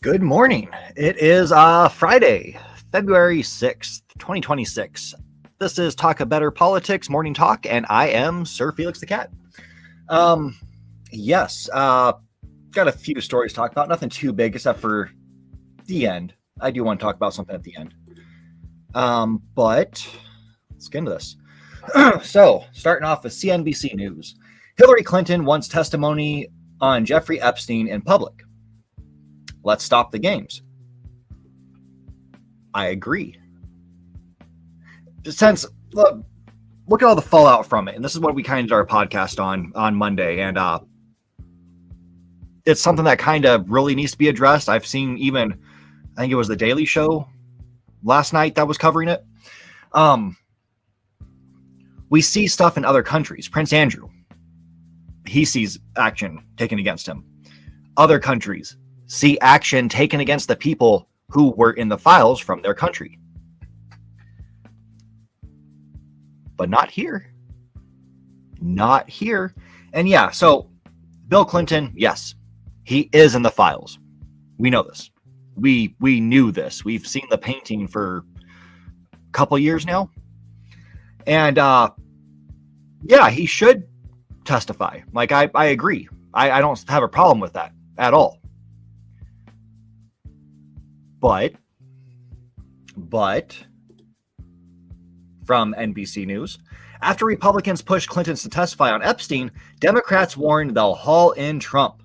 Good morning. It is Friday, February 6th, 2026. This is Talk a Better Politics Morning Talk, and I am SirFelixTheCat. Yes, got a few stories to talk about. Nothing too big except for the end. I do want to talk about something at the end. But let's get into this. So, starting off with CNBC News. Hilary Clinton wants testimony on Jeffrey Epstein in public. Let's stop the games. I agree. Since look at all the fallout from it, and this is what we kind of did our podcast on Monday, and it's something that kind of really needs to be addressed. I've seen even, I think it was the Daily Show last night that was covering it. We see stuff in other countries. Prince Andrew, he sees action taken against him. Other countries see action taken against the people who were in the files from their country. But not here. Not here. And yeah, so Bill Clinton, yes, he is in the files. We know this. We knew this. We've seen the painting for a couple years now. And yeah, he should testify. Like, I agree. I don't have a problem with that at all. But from NBC News, after Republicans pushed Clinton to testify on Epstein, Democrats warned they'll haul in Trump.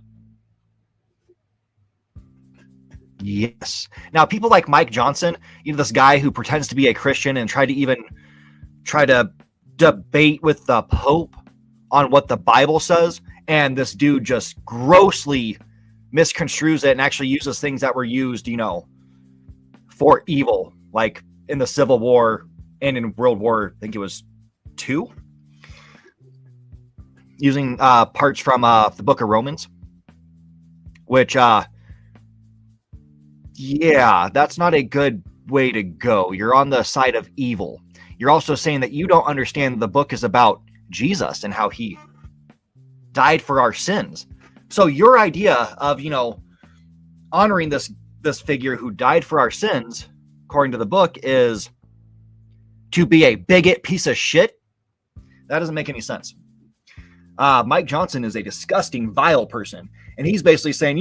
Yes. Now, people like Mike Johnson, this guy who pretends to be a Christian and try to debate with the Pope on what the Bible says, and this dude just grossly misconstrues it and actually uses things that were used, for evil, like in the Civil War and in World War, I think it was II, using parts from the book of Romans, which, yeah, that's not a good way to go. You're on the side of evil. You're also saying that you don't understand the book is about Jesus and how he died for our sins. So your idea of, honoring this figure who died for our sins, according to the book, is to be a bigot piece of shit. That doesn't make any sense. Mike Johnson is a disgusting, vile person. And he's basically saying,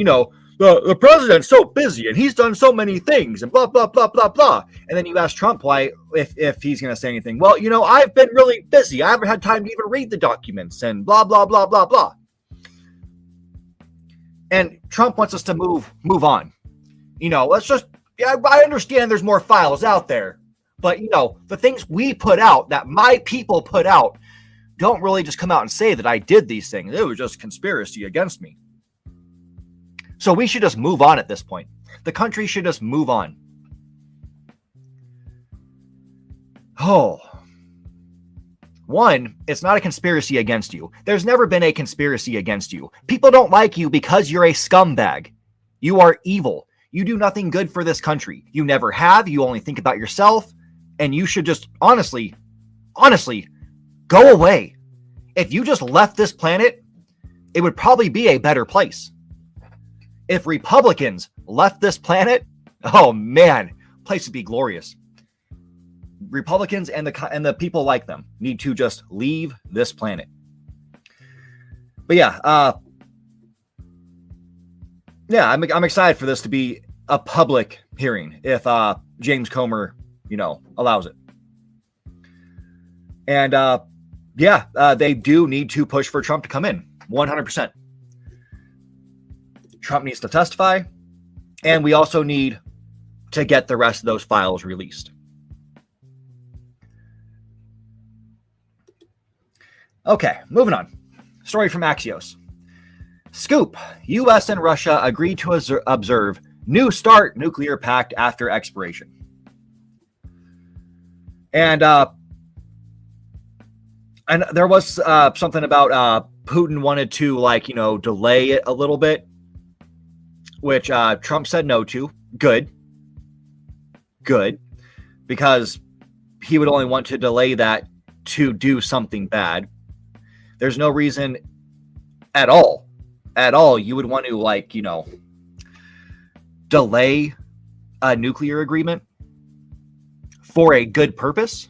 the president's so busy and he's done so many things and blah, blah, blah, blah, blah. And then you ask Trump why, if he's going to say anything. Well, I've been really busy. I haven't had time to even read the documents and blah, blah, blah, blah, blah. And Trump wants us to move on. I understand there's more files out there, but the things we put out, that my people put out, don't really just come out and say that I did these things. It was just conspiracy against me. So we should just move on at this point. The country should just move on. Oh. One, it's not a conspiracy against you. There's never been a conspiracy against you. People don't like you because you're a scumbag. You are evil. You do nothing good for this country. You never have. You only think about yourself. And you should just honestly, go away. If you just left this planet, it would probably be a better place. If Republicans left this planet, oh man, place would be glorious. Republicans and the people like them need to just leave this planet. But yeah, I'm excited for this to be a public hearing if James Comer, allows it. And they do need to push for Trump to come in 100%. Trump needs to testify, and we also need to get the rest of those files released. Okay, moving on. Story from Axios. Scoop. U.S. and Russia agree to observe New START nuclear pact after expiration. And there was something about Putin wanted to, delay it a little bit, which Trump said no to. Good. Because he would only want to delay that to do something bad. There's no reason at all you would want to delay a nuclear agreement for a good purpose,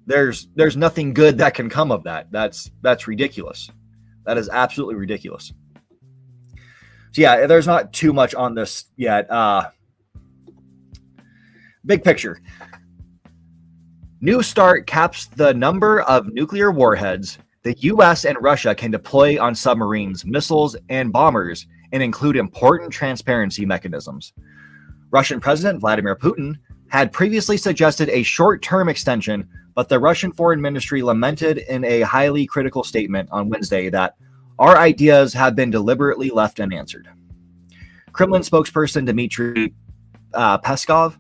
there's nothing good that can come of that. That's ridiculous. That is absolutely ridiculous. So yeah, there's not too much on this yet. Big picture. New START caps the number of nuclear warheads the U.S. and Russia can deploy on submarines, missiles, and bombers, and include important transparency mechanisms. Russian President Vladimir Putin had previously suggested a short-term extension, but the Russian Foreign Ministry lamented in a highly critical statement on Wednesday that our ideas have been deliberately left unanswered. Kremlin spokesperson Dmitry Peskov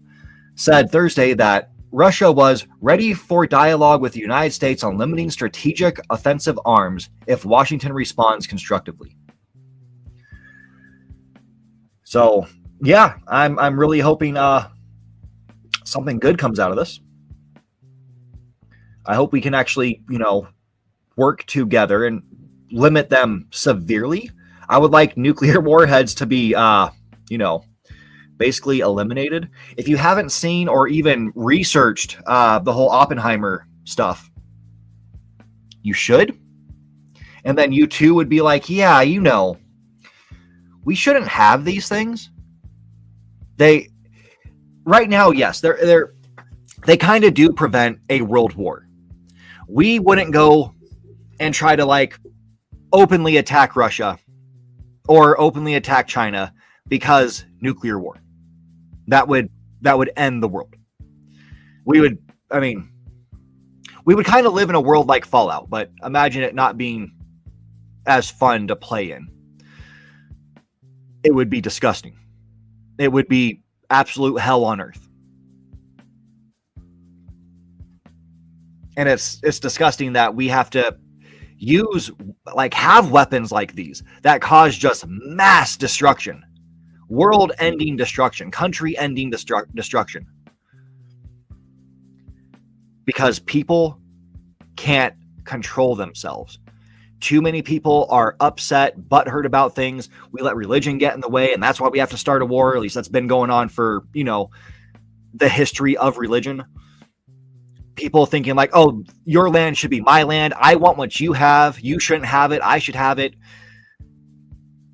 said Thursday that Russia was ready for dialogue with the United States on limiting strategic offensive arms if Washington responds constructively. So, yeah, I'm really hoping something good comes out of this. I hope we can actually, work together and limit them severely. I would like nuclear warheads to be, basically eliminated. If you haven't seen or even researched the whole Oppenheimer stuff, you should. And then you too would be like, yeah, we shouldn't have these things. They right now, yes, they kind of do prevent a world war. We wouldn't go and try to openly attack Russia or openly attack China because nuclear war. That would end the world. We would kind of live in a world like Fallout, but imagine it not being as fun to play in. It would be disgusting. It would be absolute hell on earth. And it's disgusting that we have to have weapons like these that cause just mass destruction. World-ending destruction, country-ending destruction. Because people can't control themselves. Too many people are upset, butthurt about things. We let religion get in the way, and that's why we have to start a war. At least that's been going on for, the history of religion. People thinking oh, your land should be my land. I want what you have. You shouldn't have it. I should have it.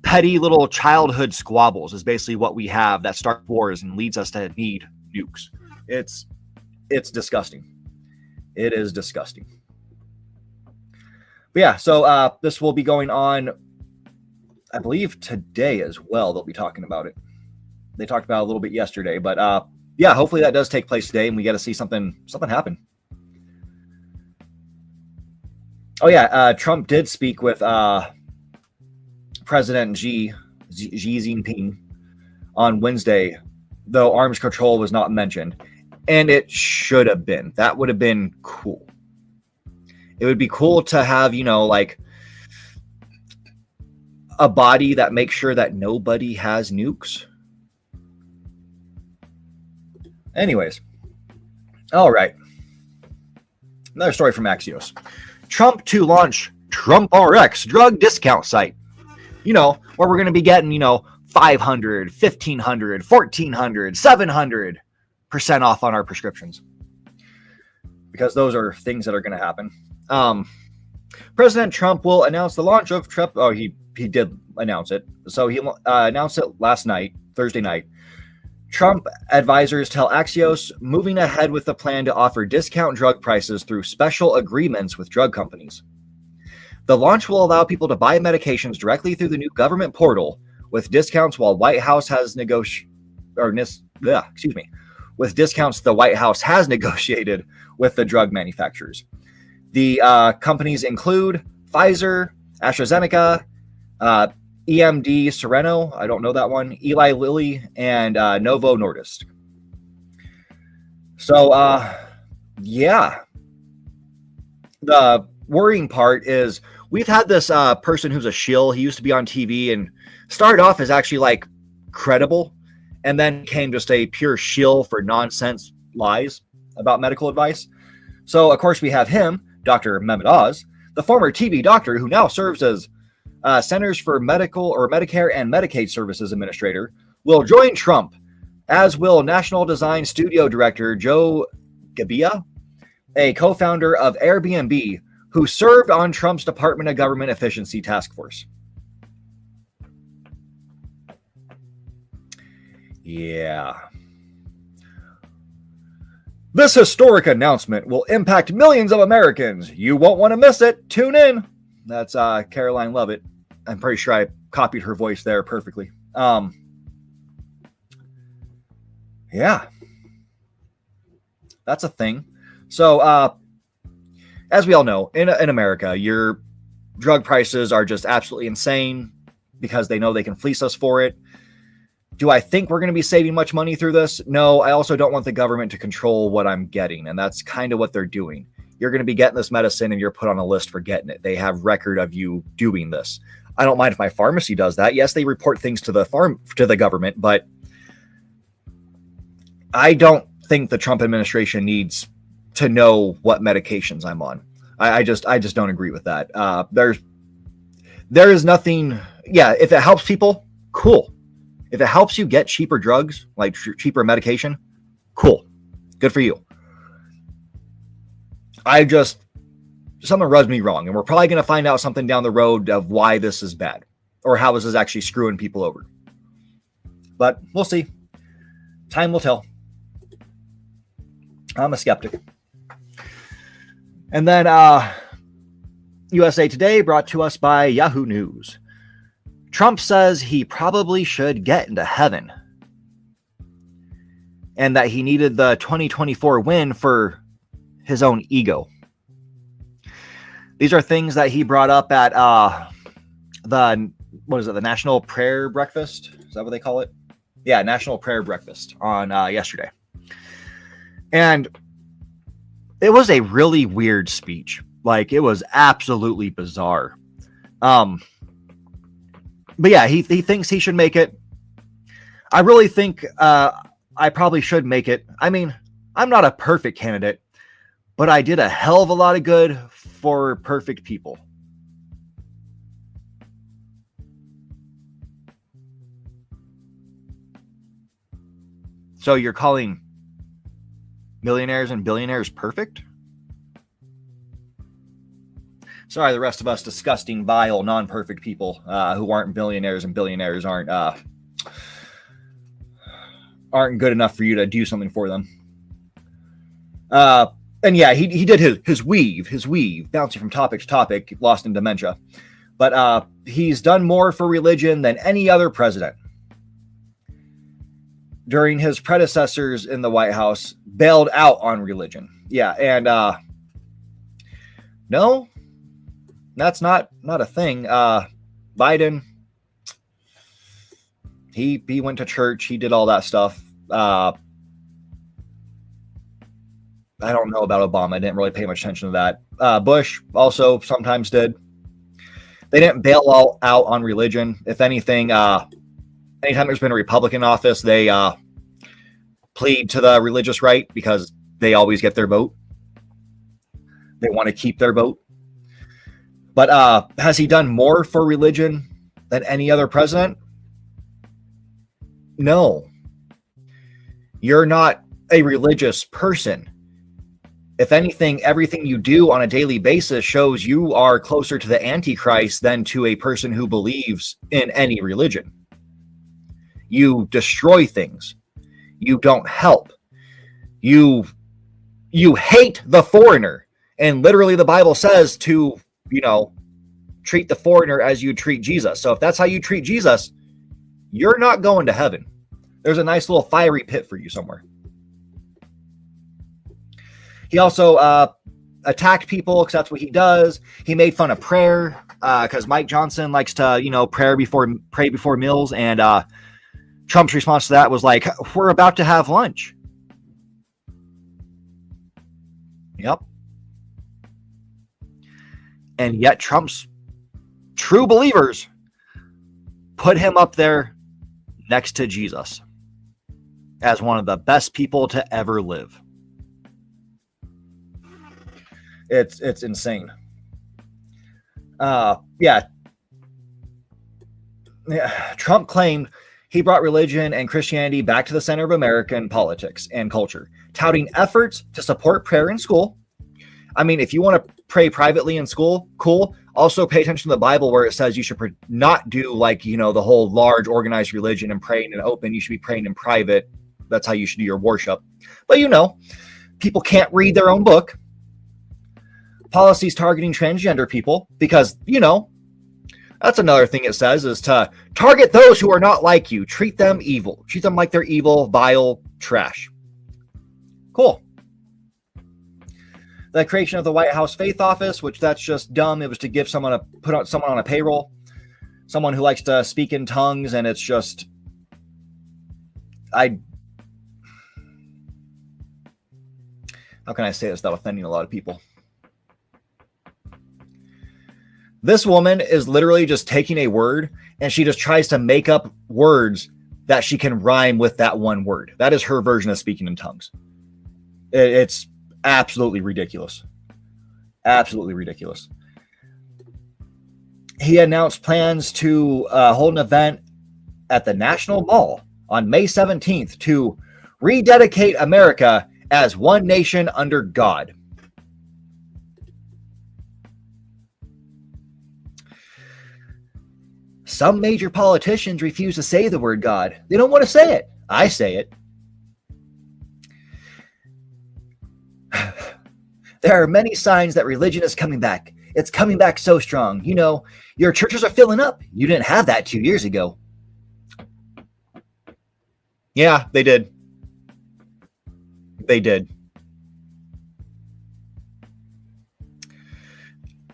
Petty little childhood squabbles is basically what we have that start wars and leads us to need nukes. It's disgusting. It is disgusting. But yeah, so this will be going on, I believe, today as well. They'll be talking about it. They talked about it a little bit yesterday, but yeah, hopefully that does take place today and we get to see something happen. Oh yeah, Trump did speak with President Xi Jinping on Wednesday, though arms control was not mentioned. And it should have been. That would have been cool. It would be cool to have, a body that makes sure that nobody has nukes. Anyways. All right. Another story from Axios. Trump to launch Trump RX drug discount site. Where we're going to be getting, 500, 1,500, 1,400, 700% off on our prescriptions. Because those are things that are going to happen. President Trump will announce the launch of he did announce it. So he announced it last night, Thursday night. Trump advisors tell Axios moving ahead with the plan to offer discount drug prices through special agreements with drug companies. The launch will allow people to buy medications directly through the new government portal with discounts while White House has with discounts the White House has negotiated with the drug manufacturers. The companies include Pfizer, AstraZeneca, EMD Sereno, I don't know that one, Eli Lilly, and Novo Nordisk. So, yeah. The worrying part is we've had this person who's a shill. He used to be on TV and started off as actually credible and then became just a pure shill for nonsense lies about medical advice. So, of course, we have him, Dr. Mehmet Oz, the former TV doctor who now serves as Centers for Medical or Medicare and Medicaid Services Administrator, will join Trump, as will National Design Studio Director Joe Gebbia, a co-founder of Airbnb, who served on Trump's Department of Government Efficiency Task Force. Yeah. This historic announcement will impact millions of Americans. You won't want to miss it. Tune in. That's Caroline Lovett. I'm pretty sure I copied her voice there perfectly. Yeah. That's a thing. So, as we all know, in America, your drug prices are just absolutely insane because they know they can fleece us for it. Do I think we're going to be saving much money through this? No, I also don't want the government to control what I'm getting, and that's kind of what they're doing. You're going to be getting this medicine, and you're put on a list for getting it. They have record of you doing this. I don't mind if my pharmacy does that. Yes, they report things to the government, but I don't think the Trump administration needs to know what medications I'm on. I just don't agree with that. There is nothing. Yeah, if it helps people, cool. If it helps you get cheaper drugs, like cheaper medication, cool. Good for you. Something rubs me wrong, and we're probably going to find out something down the road of why this is bad or how this is actually screwing people over. But we'll see. Time will tell. I'm a skeptic. And then USA Today, brought to us by Yahoo News. Trump says he probably should get into heaven and that he needed the 2024 win for his own ego. These are things that he brought up at the National Prayer Breakfast? Is that what they call it? Yeah, National Prayer Breakfast on yesterday. And it was a really weird speech. Like, it was absolutely bizarre. But yeah, he thinks he should make it. I really think I probably should make it. I mean, I'm not a perfect candidate, but I did a hell of a lot of good for perfect people. So you're calling millionaires and billionaires perfect? Sorry, the rest of us disgusting, vile, non-perfect people who aren't billionaires, and billionaires aren't good enough for you to do something for them. And yeah, he did his weave, bouncing from topic to topic, lost in dementia. But he's done more for religion than any other president. During his predecessors in the White House, bailed out on religion. Yeah, and no, that's not a thing. Biden, he went to church, he did all that stuff. I don't know about Obama. I didn't really pay much attention to that. Bush also sometimes did. They didn't bail out on religion. If anything, anytime there's been a Republican office, they plead to the religious right because they always get their vote. They want to keep their vote. But has he done more for religion than any other president? No. You're not a religious person. If anything, everything you do on a daily basis shows you are closer to the Antichrist than to a person who believes in any religion. You destroy things. You don't help. You hate the foreigner. And literally the Bible says to, treat the foreigner as you treat Jesus. So if that's how you treat Jesus, you're not going to heaven. There's a nice little fiery pit for you somewhere. He also attacked people because that's what he does. He made fun of prayer because Mike Johnson likes to, pray before meals. And Trump's response to that was like, we're about to have lunch. Yep. And yet Trump's true believers put him up there next to Jesus as one of the best people to ever live. It's insane. Yeah. Trump claimed He brought religion and Christianity back to the center of American politics and culture, touting efforts to support prayer in school. I mean, if you want to pray privately in school, cool. Also pay attention to the Bible where it says you should not do like, you know, the whole large organized religion and praying in open. You should be praying in private. That's how you should do your worship. But, you know, people can't read their own book. Policies targeting transgender people because, you know, that's another thing it says is to target those who are not like you. Treat them evil. Treat them like they're evil, vile, trash. Cool. The creation of the White House Faith Office, which that's just dumb. It was to give someone put out someone on a payroll, someone who likes to speak in tongues, and it's just how can I say this without offending a lot of people? This woman is literally just taking a word and she just tries to make up words that she can rhyme with that one word. That is her version of speaking in tongues. It's absolutely ridiculous. Absolutely ridiculous. He announced plans to hold an event at the National Mall on May 17th to rededicate America as one nation under God. Some major politicians refuse to say the word God. They don't want to say it. I say it. There are many signs that religion is coming back. It's coming back so strong. You know, your churches are filling up. You didn't have that 2 years ago. Yeah, they did. They did.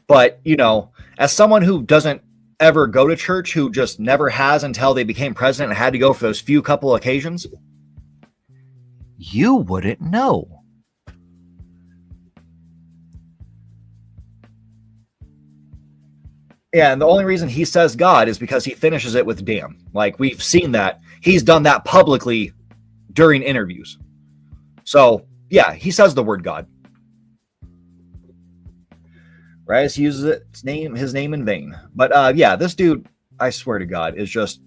But, you know, as someone who doesn't ever go to church, who just never has until they became president and had to go for those few couple occasions, you wouldn't know. Yeah, and the only reason he says God is because he finishes it with damn. Like, we've seen that. He's done that publicly during interviews. So, yeah, he says the word God. Rice uses his name in vain. But yeah, this dude, I swear to God, is just,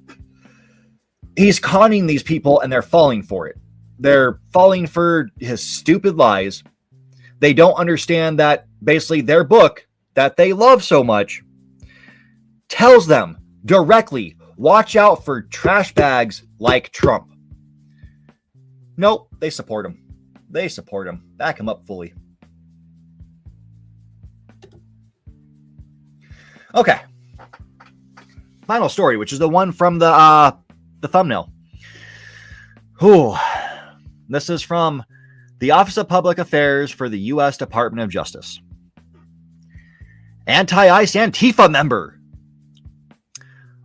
he's conning these people and they're falling for it. They're falling for his stupid lies. They don't understand that basically their book that they love so much tells them directly, watch out for trash bags like Trump. Nope, they support him. They support him. Back him up fully. Okay. Final story, which is the one from the thumbnail. Ooh. This is from the Office of Public Affairs for the U.S. Department of Justice. Anti-ICE Antifa member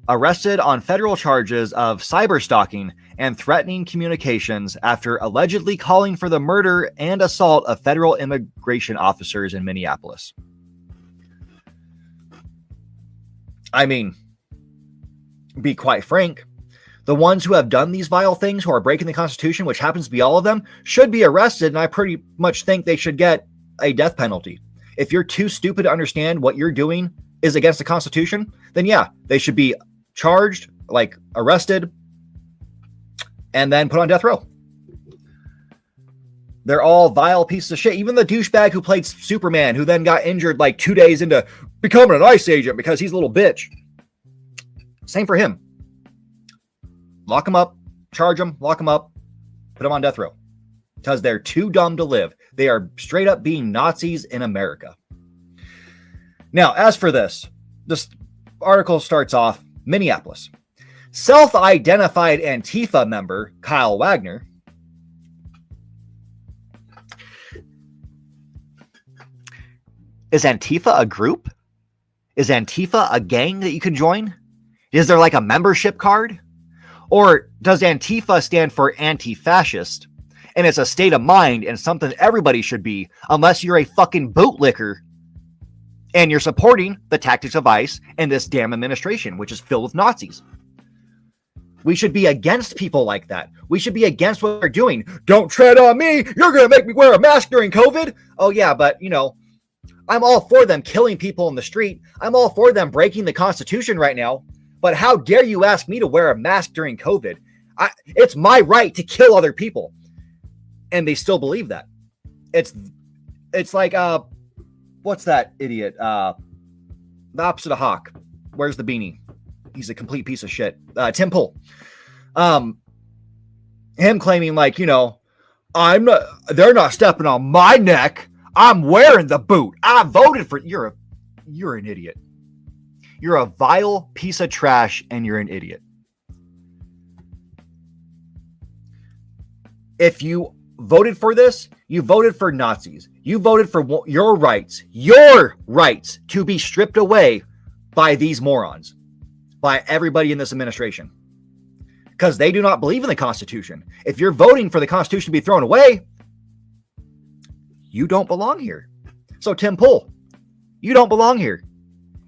arrested on federal charges of cyber stalking and threatening communications after allegedly calling for the murder and assault of federal immigration officers in Minneapolis. I mean, be quite frank, the ones who have done these vile things, who are breaking the Constitution, which happens to be all of them, should be arrested, and I pretty much think they should get a death penalty. If you're too stupid to understand what you're doing is against the Constitution, then yeah, they should be charged, like arrested, and then put on death row. They're all vile pieces of shit. Even the douchebag who played Superman, who then got injured like 2 days into becoming an ICE agent because he's a little bitch. Same for him. Lock him up, charge him, lock him up, put him on death row. Because they're too dumb to live. They are straight up being Nazis in America. Now, as for this article starts off, Minneapolis. Self-identified Antifa member Kyle Wagner Is Antifa a group? Is Antifa a gang that you can join? Is there like a membership card? Or does Antifa stand for anti-fascist? And it's a state of mind and something everybody should be, unless you're a fucking bootlicker and you're supporting the tactics of ICE and this damn administration, which is filled with Nazis. We should be against people like that. We should be against what they're doing. Don't tread on me. You're going to make me wear a mask during COVID. Oh, yeah, but, you know, I'm all for them killing people in the street. I'm all for them breaking the Constitution right now. But how dare you ask me to wear a mask during COVID? It's my right to kill other people. And they still believe that. It's like, what's that idiot? The opposite of Hawk. Where's the beanie? He's a complete piece of shit. Tim Pool. Him claiming like, you know, they're not stepping on my neck. I'm wearing the boot. I voted for you're an idiot. You're a vile piece of trash and you're an idiot. If you voted for this, you voted for Nazis. You voted for your rights to be stripped away by these morons, by everybody in this administration. Because they do not believe in the Constitution. If you're voting for the Constitution to be thrown away, you don't belong here. So Tim Pool, you don't belong here.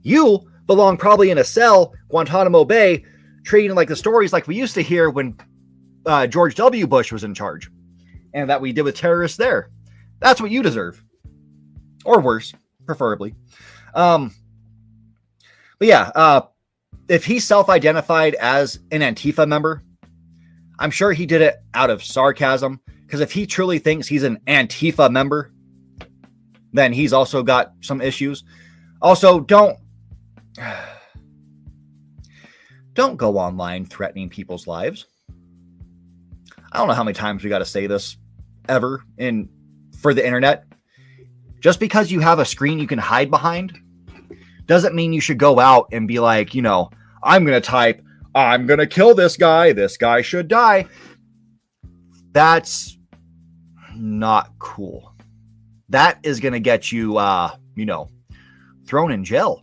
You belong probably in a cell, Guantanamo Bay, treating like the stories like we used to hear when George W. Bush was in charge, and that we did with terrorists there. That's what you deserve, or worse, preferably. But yeah, if he self-identified as an Antifa member, I'm sure he did it out of sarcasm, because if he truly thinks he's an Antifa member, then he's also got some issues. Also, don't go online threatening people's lives. I don't know how many times we got to say this ever for the internet. Just because you have a screen you can hide behind doesn't mean you should go out and be like, you know, I'm going to type, I'm going to kill this guy should die. That's not cool. That is going to get you, thrown in jail.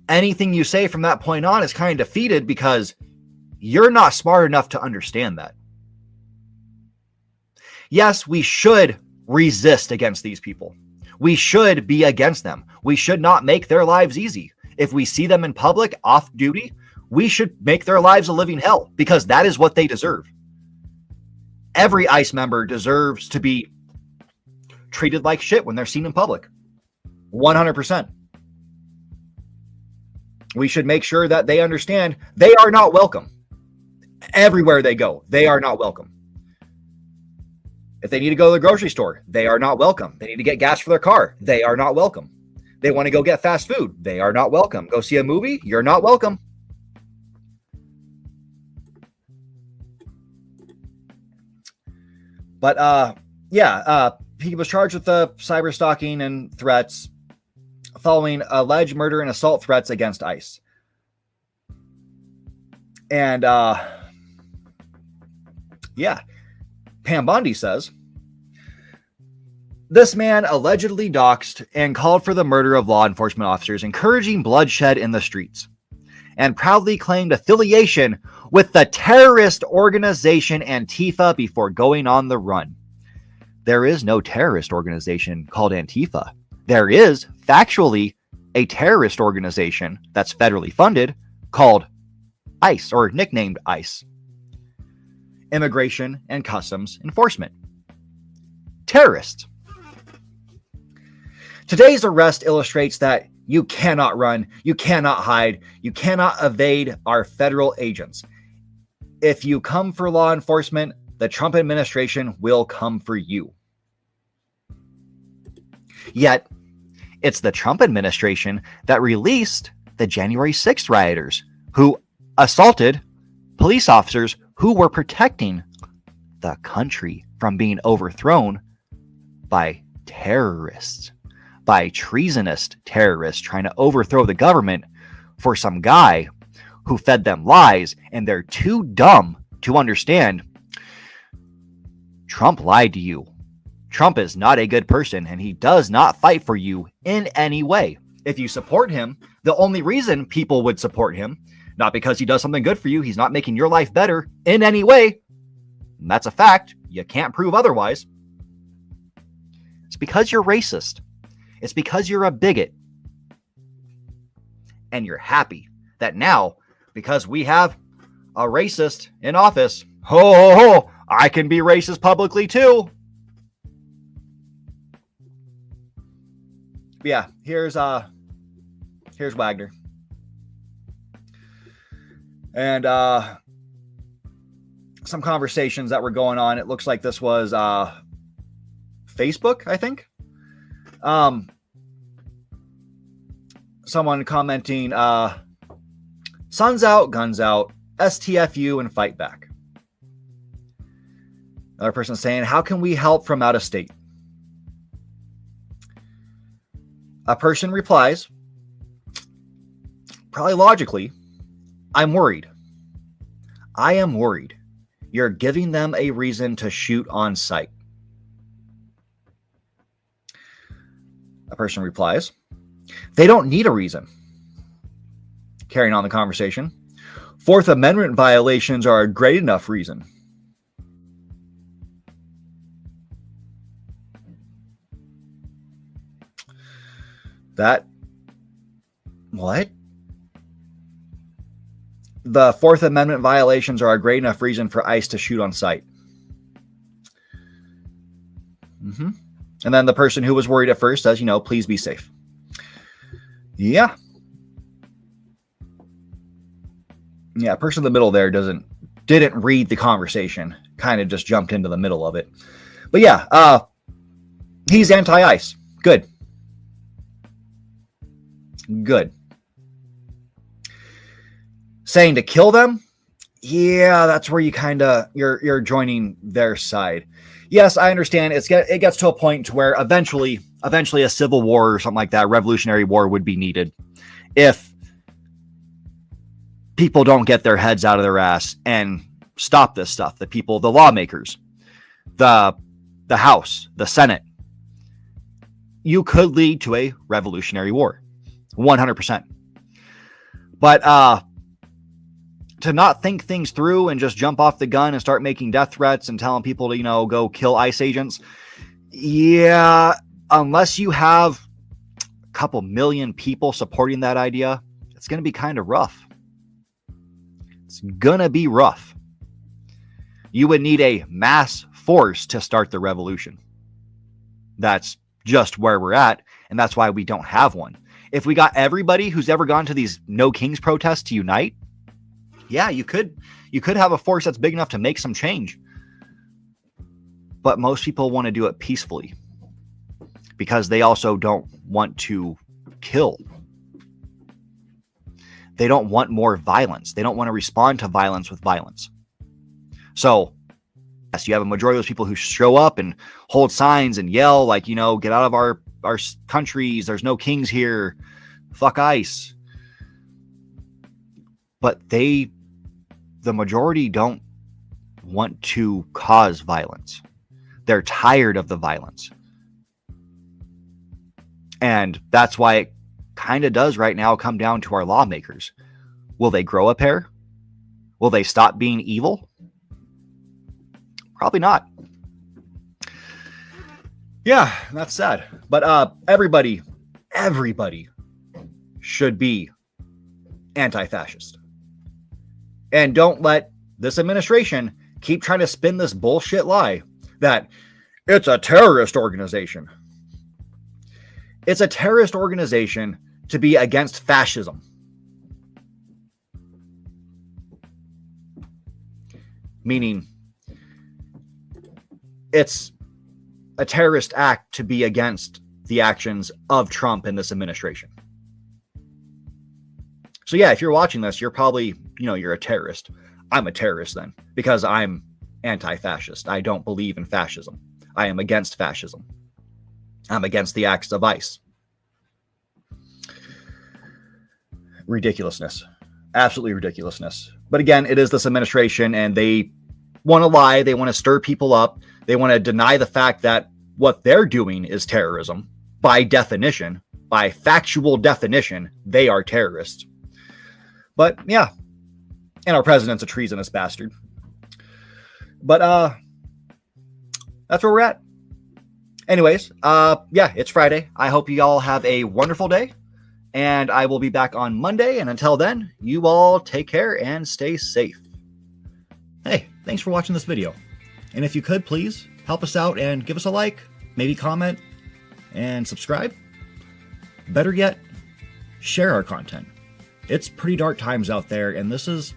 Anything you say from that point on is kind of defeated because you're not smart enough to understand that. Yes, we should resist against these people. We should be against them. We should not make their lives easy. If we see them in public, off duty, we should make their lives a living hell because that is what they deserve. Every ICE member deserves to be treated like shit when they're seen in public. 100%. We should make sure that they understand they are not welcome. Everywhere they go, they are not welcome. If they need to go to the grocery store, they are not welcome. They need to get gas for their car, they are not welcome. They want to go get fast food, they are not welcome. Go see a movie, you're not welcome. But he was charged with cyber stalking and threats following alleged murder and assault threats against ICE. And Pam Bondi says, this man allegedly doxed and called for the murder of law enforcement officers, encouraging bloodshed in the streets, and proudly claimed affiliation with the terrorist organization Antifa before going on the run. There is no terrorist organization called Antifa. There is factually a terrorist organization that's federally funded called ICE, or nicknamed ICE. Immigration and Customs Enforcement. Terrorists. Today's arrest illustrates that you cannot run, you cannot hide, you cannot evade our federal agents. If you come for law enforcement, the Trump administration will come for you. Yet, it's the Trump administration that released the January 6th rioters who assaulted police officers who were protecting the country from being overthrown by terrorists, by treasonous terrorists trying to overthrow the government for some guy who fed them lies, and they're too dumb to understand. Trump lied to you. Trump is not a good person, and he does not fight for you in any way. If you support him, the only reason people would support him, not because he does something good for you, he's not making your life better in any way. And that's a fact. You can't prove otherwise. It's because you're racist. It's because you're a bigot. And you're happy that now, because we have a racist in office, I can be racist publicly too. Yeah, here's Wagner. And some conversations that were going on. It looks like this was Facebook, I think. Someone commenting, sun's out, guns out, STFU and fight back. Another person saying, how can we help from out of state? A person replies, probably logically, I'm worried. I am worried. You're giving them a reason to shoot on sight. A person replies, they don't need a reason. Carrying on the conversation, Fourth Amendment violations are a great enough reason. What? The Fourth Amendment violations are a great enough reason for ICE to shoot on sight. And then the person who was worried at first says, please be safe. Yeah. Yeah, person in the middle there didn't read the conversation. Kind of just jumped into the middle of it. But yeah, he's anti-ICE. Good. Saying to kill them, yeah, that's where you you're joining their side. Yes, I understand. It gets to a point to where eventually a civil war or something like that, revolutionary war, would be needed if people don't get their heads out of their ass and stop this stuff. The people, the lawmakers, the House, the Senate. You could lead to a revolutionary war, 100%. But to not think things through and just jump off the gun and start making death threats and telling people to, go kill ICE agents. Yeah, unless you have a couple million people supporting that idea, it's going to be kind of rough. It's going to be rough. You would need a mass force to start the revolution. That's just where we're at, and that's why we don't have one. If we got everybody who's ever gone to these No Kings protests to unite, yeah, you could have a force that's big enough to make some change. But most people want to do it peacefully because they also don't want to kill. They don't want more violence. They don't want to respond to violence with violence. So, yes, you have a majority of those people who show up and hold signs and yell like, get out of our countries. There's no kings here. Fuck ICE. But the majority don't want to cause violence. They're tired of the violence. And that's why it kind of does right now come down to our lawmakers. Will they grow a pair? Will they stop being evil? Probably not. Yeah, that's sad. But everybody should be anti-fascist. And don't let this administration keep trying to spin this bullshit lie that it's a terrorist organization. It's a terrorist organization to be against fascism. Meaning, it's a terrorist act to be against the actions of Trump and this administration. So yeah, if you're watching this, you're probably, you're a terrorist. I'm a terrorist then, because I'm anti-fascist. I don't believe in fascism. I am against fascism. I'm against the acts of ICE. Ridiculousness. Absolutely ridiculousness. But again, it is this administration, and they want to lie. They want to stir people up. They want to deny the fact that what they're doing is terrorism. By definition, by factual definition, they are terrorists. But yeah, and our president's a treasonous bastard. But that's where we're at. Anyways, yeah, it's Friday. I hope you all have a wonderful day, and I will be back on Monday. And until then, you all take care and stay safe. Hey, thanks for watching this video. And if you could, please help us out and give us a like, maybe comment, and subscribe. Better yet, share our content. It's pretty dark times out there, and this is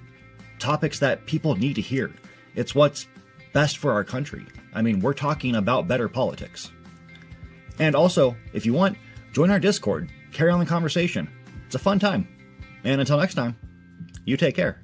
topics that people need to hear. It's what's best for our country. I mean, we're talking about better politics. And also, if you want, join our Discord. Carry on the conversation. It's a fun time. And until next time, you take care.